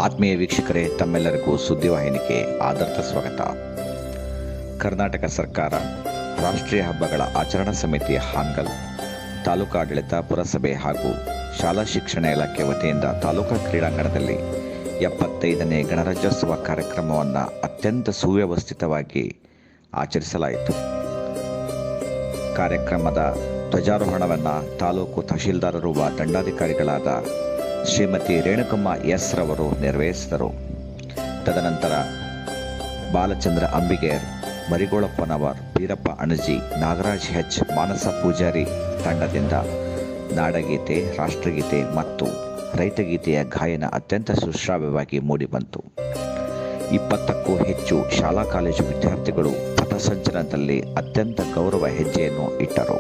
ಆತ್ಮೀಯ ವೀಕ್ಷಕರೇ, ತಮ್ಮೆಲ್ಲರಿಗೂ ಸುದ್ದಿವಾಹಿನಿಗೆ ಆದರದ ಸ್ವಾಗತ. ಕರ್ನಾಟಕ ಸರ್ಕಾರ, ರಾಷ್ಟ್ರೀಯ ಹಬ್ಬಗಳ ಆಚರಣಾ ಸಮಿತಿ ಹಾನಗಲ್, ತಾಲೂಕಾಡಳಿತ, ಪುರಸಭೆ ಹಾಗೂ ಶಾಲಾ ಶಿಕ್ಷಣ ಇಲಾಖೆ ವತಿಯಿಂದ ತಾಲೂಕಾ ಕ್ರೀಡಾಂಗಣದಲ್ಲಿ 75ನೇ ಗಣರಾಜ್ಯೋತ್ಸವ ಕಾರ್ಯಕ್ರಮವನ್ನು ಅತ್ಯಂತ ಸುವ್ಯವಸ್ಥಿತವಾಗಿ ಆಚರಿಸಲಾಯಿತು. ಕಾರ್ಯಕ್ರಮದ ಧ್ವಜಾರೋಹಣವನ್ನು ತಾಲೂಕು ತಹಶೀಲ್ದಾರರು ದಂಡಾಧಿಕಾರಿಗಳಾದ ಶ್ರೀಮತಿ ರೇಣುಕಮ್ಮ ಎಸ್ ರವರು ನೆರವೇರಿಸಿದರು. ತದನಂತರ ಬಾಲಚಂದ್ರ ಅಂಬಿಗೇರ್, ಮರಿಗೋಳಪ್ಪನವರ್, ಬೀರಪ್ಪ ಅಣಜಿ, ನಾಗರಾಜ್ ಹೆಚ್, ಮಾನಸ ಪೂಜಾರಿ ತಂಡದಿಂದ ನಾಡಗೀತೆ, ರಾಷ್ಟ್ರಗೀತೆ ಮತ್ತು ರೈತಗೀತೆಯ ಗಾಯನ ಅತ್ಯಂತ ಸುಶ್ರಾವ್ಯವಾಗಿ ಮೂಡಿಬಂತು. 20ಕ್ಕೂ ಹೆಚ್ಚು ಶಾಲಾ ಕಾಲೇಜು ವಿದ್ಯಾರ್ಥಿಗಳು ಪಥಸಂಚಲನದಲ್ಲಿ ಅತ್ಯಂತ ಗೌರವ ಹೆಜ್ಜೆಯನ್ನು ಇಟ್ಟರು.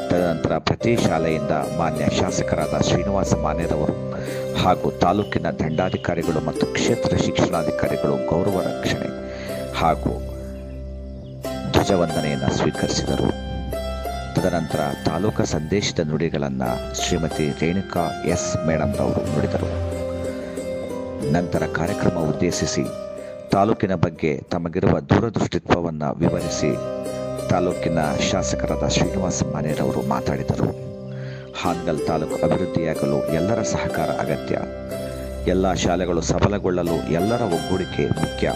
ತದನಂತರ ಪ್ರತಿ ಶಾಲೆಯಿಂದ ಮಾನ್ಯ ಶಾಸಕರಾದ ಶ್ರೀನಿವಾಸ ಮಾನೆರವರು ಹಾಗೂ ತಾಲೂಕಿನ ದಂಡಾಧಿಕಾರಿಗಳು ಮತ್ತು ಕ್ಷೇತ್ರ ಶಿಕ್ಷಣಾಧಿಕಾರಿಗಳು ಗೌರವ ರಕ್ಷಣೆ ಹಾಗೂ ಧ್ವಜವಂದನೆಯನ್ನು ಸ್ವೀಕರಿಸಿದರು. ತದನಂತರ ತಾಲೂಕಾ ಸಂದೇಶದ ನುಡಿಗಳನ್ನು ಶ್ರೀಮತಿ ರೇಣುಕಾ ಎಸ್ ಮೇಡಂರವರು ನುಡಿದರು. ನಂತರ ಕಾರ್ಯಕ್ರಮ ಉದ್ದೇಶಿಸಿ ತಾಲೂಕಿನ ಬಗ್ಗೆ ತಮಗಿರುವ ದೂರದೃಷ್ಟಿತ್ವವನ್ನು ವಿವರಿಸಿ ತಾಲೂಕಿನ ಶಾಸಕರಾದ ಶ್ರೀನಿವಾಸ ಮಾನೆರವರು ಮಾತಾಡಿದರು. ಹಾನಗಲ್ ತಾಲೂಕು ಅಭಿವೃದ್ಧಿಯಾಗಲು ಎಲ್ಲರ ಸಹಕಾರ ಅಗತ್ಯ, ಎಲ್ಲ ಶಾಲೆಗಳು ಸಬಲಗೊಳ್ಳಲು ಎಲ್ಲರ ಒಗ್ಗೂಡಿಕೆ ಮುಖ್ಯ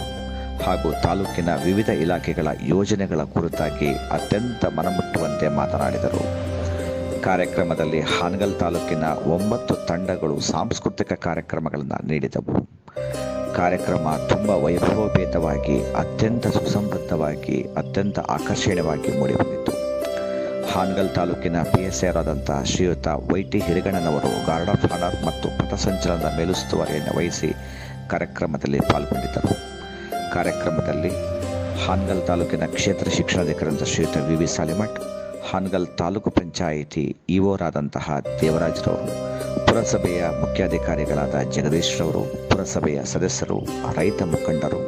ಹಾಗೂ ತಾಲೂಕಿನ ವಿವಿಧ ಇಲಾಖೆಗಳ ಯೋಜನೆಗಳ ಕುರಿತಾಗಿ ಅತ್ಯಂತ ಮನಮುಟ್ಟುವಂತೆ ಮಾತನಾಡಿದರು. ಕಾರ್ಯಕ್ರಮದಲ್ಲಿ ಹಾನಗಲ್ ತಾಲೂಕಿನ 9 ತಂಡಗಳು ಸಾಂಸ್ಕೃತಿಕ ಕಾರ್ಯಕ್ರಮಗಳನ್ನು ನೀಡಿದವು. ಕಾರ್ಯಕ್ರಮ ತುಂಬ ವೈಭವೋಪೇತವಾಗಿ, ಅತ್ಯಂತ ಸುಸಂಬದ್ಧವಾಗಿ, ಅತ್ಯಂತ ಆಕರ್ಷಣೀಯವಾಗಿ ಮೂಡಿಬಂದಿತು. ಹಾನಗಲ್ ತಾಲೂಕಿನ PSR ಆದಂಥ ಶ್ರೀಯುತ YT ಹಿರಿಗಣ್ಣನವರು ಗಾರ್ಡ್ ಆಫ್ ಆನರ್ ಮತ್ತು ಪಥಸಂಚಲನದ ಮೇಲುಸ್ತುವಾರಿಯನ್ನು ವಹಿಸಿ ಕಾರ್ಯಕ್ರಮದಲ್ಲಿ ಪಾಲ್ಗೊಂಡಿದ್ದರು. ಕಾರ್ಯಕ್ರಮದಲ್ಲಿ ಹಾನಗಲ್ ತಾಲೂಕಿನ ಕ್ಷೇತ್ರ ಶಿಕ್ಷಣಾಧಿಕಾರಿಯಾದ ಶ್ರೀಯುತ VV ಸಾಲಿಮಠ್, ಹಾನಗಲ್ ತಾಲೂಕು ಪಂಚಾಯಿತಿ ಇಒರಾದಂತಹ ದೇವರಾಜ್ರವರು, ಪುರಸಭೆಯ ಮುಖ್ಯಾಧಿಕಾರಿಗಳಾದ ಜಗದೀಶ್ ರವರು, ಪುರಸಭೆಯ ಸದಸ್ಯರು, ರೈತ ಮುಖಂಡರು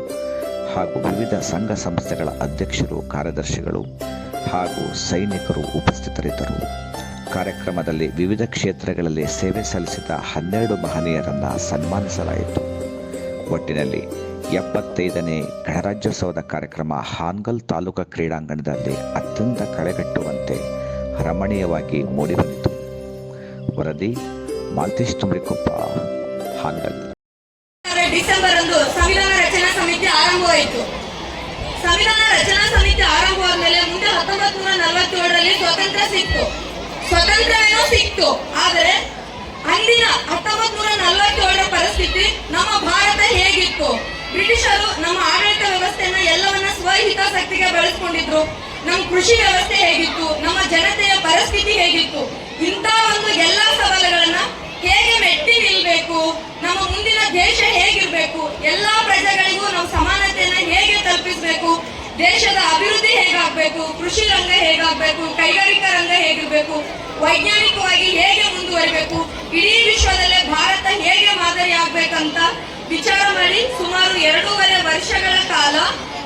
ಹಾಗೂ ವಿವಿಧ ಸಂಘ ಸಂಸ್ಥೆಗಳ ಅಧ್ಯಕ್ಷರು, ಕಾರ್ಯದರ್ಶಿಗಳು ಹಾಗೂ ಸೈನಿಕರು ಉಪಸ್ಥಿತರಿದ್ದರು. ಕಾರ್ಯಕ್ರಮದಲ್ಲಿ ವಿವಿಧ ಕ್ಷೇತ್ರಗಳಲ್ಲಿ ಸೇವೆ ಸಲ್ಲಿಸಿದ 12 ಮಹನೀಯರನ್ನು ಸನ್ಮಾನಿಸಲಾಯಿತು. ಒಟ್ಟಿನಲ್ಲಿ 75ನೇ ಗಣರಾಜ್ಯೋತ್ಸವದ ಕಾರ್ಯಕ್ರಮ ಹಾನಗಲ್ ತಾಲೂಕಾ ಕ್ರೀಡಾಂಗಣದಲ್ಲಿ ಅತ್ಯಂತ ಕಳೆಗಟ್ಟುವಂತೆ ರಮಣೀಯವಾಗಿ ಮೂಡಿಬಂದಿತು. ವರದಿ ಮಾಲ್ತೇಶ್ ತುಮ್ರಿಕೊಪ್ಪ, ಹಾನಗಲ್. ಡಿಸೆಂಬರ್ ಅಂದು ಸಂವಿಧಾನ ರಚನಾ ಸಮಿತಿ ಆರಂಭವಾಯಿತು. ಸಂವಿಧಾನ ರಚನಾ ಸಮಿತಿ ಆರಂಭವಾದ ಮೇಲೆ ಮುಂದೆ 1947ರಲ್ಲಿ ಸ್ವಾತಂತ್ರ್ಯ ಸಿಕ್ತು. ಆದರೆ ಅಂದಿನ 1947ರ ಪರಿಸ್ಥಿತಿ, ನಮ್ಮ ಭಾರತ ಹೇಗಿತ್ತು? ಬ್ರಿಟಿಷರು ನಮ್ಮ ಆಡಳಿತ ವ್ಯವಸ್ಥೆಯನ್ನ ಎಲ್ಲವನ್ನ ಸ್ವಹಿತಾಸಕ್ತಿಗೆ ಬೆಳೆಸ್ಕೊಂಡಿದ್ರು. ನಮ್ಮ ಕೃಷಿ ವ್ಯವಸ್ಥೆ ಹೇಗಿತ್ತು? ನಮ್ಮ ಜನತೆಯ ಪರಿಸ್ಥಿತಿ ಹೇಗಿತ್ತು? ಇಂಥ ಒಂದು ಎಲ್ಲಾ ಸವಾಲುಗಳನ್ನ ಹೇಗೆ ಮೆಟ್ಟಿ ನಿಲ್ಬೇಕು? ನಮ್ಮ ಮುಂದಿನ ದೇಶ ಹೇಗಿರ್ಬೇಕು? ಎಲ್ಲಾ ಪ್ರಜೆಗಳಿಗೂ ನಾವು ಸಮಾನತೆಯನ್ನ ಹೇಗೆ ತಲುಪಿಸಬೇಕು? ದೇಶದ ಅಭಿವೃದ್ಧಿ ಹೇಗಾಗಬೇಕು? ಕೃಷಿ ರಂಗ ಹೇಗಾಗಬೇಕು? ಕೈಗಾರಿಕಾ ರಂಗ ಹೇಗಿರ್ಬೇಕು? ವೈಜ್ಞಾನಿಕವಾಗಿ ಹೇಗೆ ಮುಂದುವರಿಬೇಕು? ಇಡೀ ವಿಶ್ವದಲ್ಲೇ ಭಾರತ ಹೇಗೆ ಮಾದರಿ ಆಗ್ಬೇಕಂತ ವಿಚಾರ ಮಾಡಿ ಸುಮಾರು 2.5 ವರ್ಷಗಳ ಕಾಲ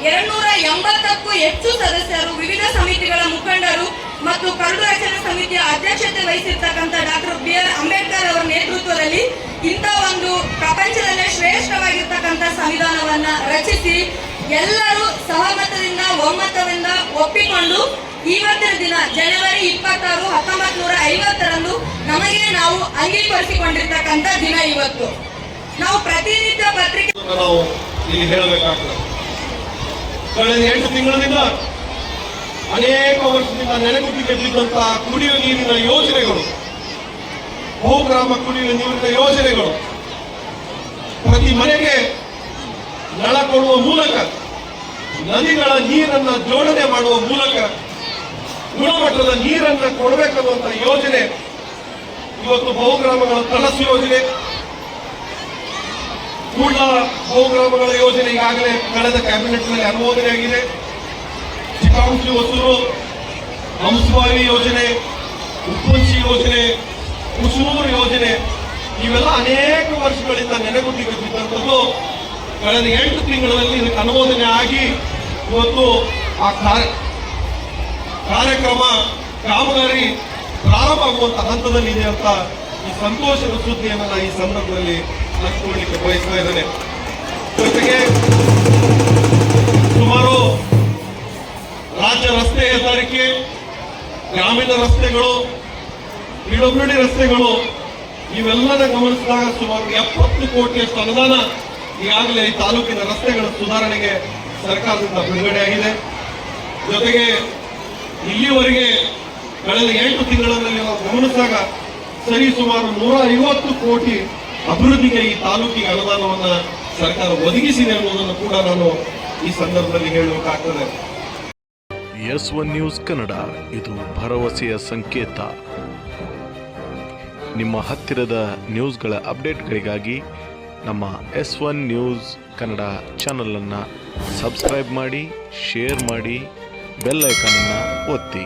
280ಕ್ಕೂ ಹೆಚ್ಚು ಸದಸ್ಯರು, ವಿವಿಧ ಸಮಿತಿಗಳ ಮುಖಂಡರು ಮತ್ತು ಕರಡು ರಚನಾ ಸಮಿತಿಯ ಅಧ್ಯಕ್ಷತೆ ವಹಿಸಿರ್ತಕ್ಕಂಥ ಡಾಕ್ಟರ್ BR ಅಂಬೇಡ್ಕರ್ ಅವರ ನೇತೃತ್ವದಲ್ಲಿ ಇಂಥ ಒಂದು ಪ್ರಪಂಚದಲ್ಲೇ ಶ್ರೇಷ್ಠವಾಗಿರ್ತಕ್ಕಂಥ ಸಂವಿಧಾನವನ್ನ ರಚಿಸಿ ಎಲ್ಲರೂ ಸಹಮತದಿಂದ ಒಮ್ಮತದಿಂದ ಒಪ್ಪಿಕೊಂಡು ಇವತ್ತಿನ ದಿನ ಜನವರಿ 26, 1950ರಂದು ನಮಗೆ ನಾವು ಅಂಗೀಕರಿಸಿಕೊಂಡಿರ್ತಕ್ಕಂಥ ದಿನ ಇವತ್ತು. ನಾವು ಪ್ರತಿನಿತ್ಯ ಪತ್ರಿಕೆ ನಾವು ಇಲ್ಲಿ ಹೇಳಬೇಕಾಗ್ತದೆ. ಕಳೆದ 8 ತಿಂಗಳಿಂದ ಅನೇಕ ವರ್ಷದಿಂದ ನೆನೆಗುದಿಗೆ ಬಿದ್ದಂತಹ ಕುಡಿಯುವ ನೀರಿನ ಯೋಜನೆಗಳು, ಬಹುಗ್ರಾಮ ಕುಡಿಯುವ ನೀರಿನ ಯೋಜನೆಗಳು, ಪ್ರತಿ ಮನೆಗೆ ನಳ ಕೊಡುವ ಮೂಲಕ, ನದಿಗಳ ನೀರನ್ನ ಜೋಡಣೆ ಮಾಡುವ ಮೂಲಕ ಗುಣಮಟ್ಟದ ನೀರನ್ನ ಕೊಡಬೇಕನ್ನುವಂತ ಯೋಜನೆ ಇವತ್ತು ಬಹುಗ್ರಾಮಗಳ ಕನಸು ಯೋಜನೆ, ಕೂಡಲ ಬಹುಗ್ರಾಮಗಳ ಯೋಜನೆ ಈಗಾಗಲೇ ಕಳೆದ ಕ್ಯಾಬಿನೆಟ್ನಲ್ಲಿ ಅನುಮೋದನೆ ಆಗಿದೆ. ಚಿಕಾಂಶಿ ಹೊಸೂರು ಹಂಸವಾರಿ ಯೋಜನೆ, ಉಪ್ಪುಂಚಿ ಯೋಜನೆ, ಕುಸೂರು ಯೋಜನೆ, ಇವೆಲ್ಲ ಅನೇಕ ವರ್ಷಗಳಿಂದ ನೆನೆಗುದಿಗೆ ಬಿದ್ದಂಥದ್ದು ಕಳೆದ 8 ತಿಂಗಳಲ್ಲಿ ಇದಕ್ಕೆ ಅನುಮೋದನೆ ಆಗಿ ಇವತ್ತು ಆ ಕಾರ್ಯಕ್ರಮ ಕಾಮಗಾರಿ ಪ್ರಾರಂಭ ಆಗುವಂತ ಹಂತದಲ್ಲಿದೆ ಅಂತ ಈ ಸಂತೋಷದ ಸುದ್ದಿಯನ್ನು ಈ ಸಂದರ್ಭದಲ್ಲಿ ಹಂಚಿಕೊಳ್ಳಿಕ್ಕೆ ಬಯಸ್ತಾ ಇದ್ದೇನೆ. ಜೊತೆಗೆ ಸುಮಾರು ರಾಜ್ಯ ರಸ್ತೆ ಹೆದ್ದಾರಿಕೆ, ಗ್ರಾಮೀಣ ರಸ್ತೆಗಳು, PWD ರಸ್ತೆಗಳು ಇವೆಲ್ಲದ ಗಮನಿಸಿದಾಗ ಸುಮಾರು 70 ಕೋಟಿಯಷ್ಟು ಅನುದಾನ ಈಗಾಗಲೇ ಈ ತಾಲೂಕಿನ ರಸ್ತೆಗಳ ಸುಧಾರಣೆಗೆ ಸರ್ಕಾರದಿಂದ ಬಿಡುಗಡೆಯಾಗಿದೆ. ಜೊತೆಗೆ ಇಲ್ಲಿವರೆಗೆ ಕಳೆದ 8 ತಿಂಗಳಲ್ಲಿ ನಾವು ಗಮನಿಸಿದಾಗ ಸರಿ ಸುಮಾರು 150 ಕೋಟಿ ಅಭಿವೃದ್ಧಿಗೆ ಈ ತಾಲೂಕಿಗೆ ಅನುದಾನವನ್ನ ಸರ್ಕಾರ ಒದಗಿಸಿದೆ ಅನ್ನೋದನ್ನು ಕೂಡ ನಾನು ಈ ಸಂದರ್ಭದಲ್ಲಿ ಹೇಳಬೇಕಾಗ್ತದೆ. S1 ನ್ಯೂಸ್ ಕನ್ನಡ, ಇದು ಭರವಸೆಯ ಸಂಕೇತ. ನಿಮ್ಮ ಹತ್ತಿರದ ನ್ಯೂಸ್ಗಳ ಅಪ್ಡೇಟ್ಗಳಿಗಾಗಿ ನಮ್ಮ S1 ನ್ಯೂಸ್ ಕನ್ನಡ ಚಾನಲನ್ನು ಸಬ್ಸ್ಕ್ರೈಬ್ ಮಾಡಿ, ಶೇರ್ ಮಾಡಿ, ಬೆಲ್ ಐಕಾನನ್ನು ಒತ್ತಿ.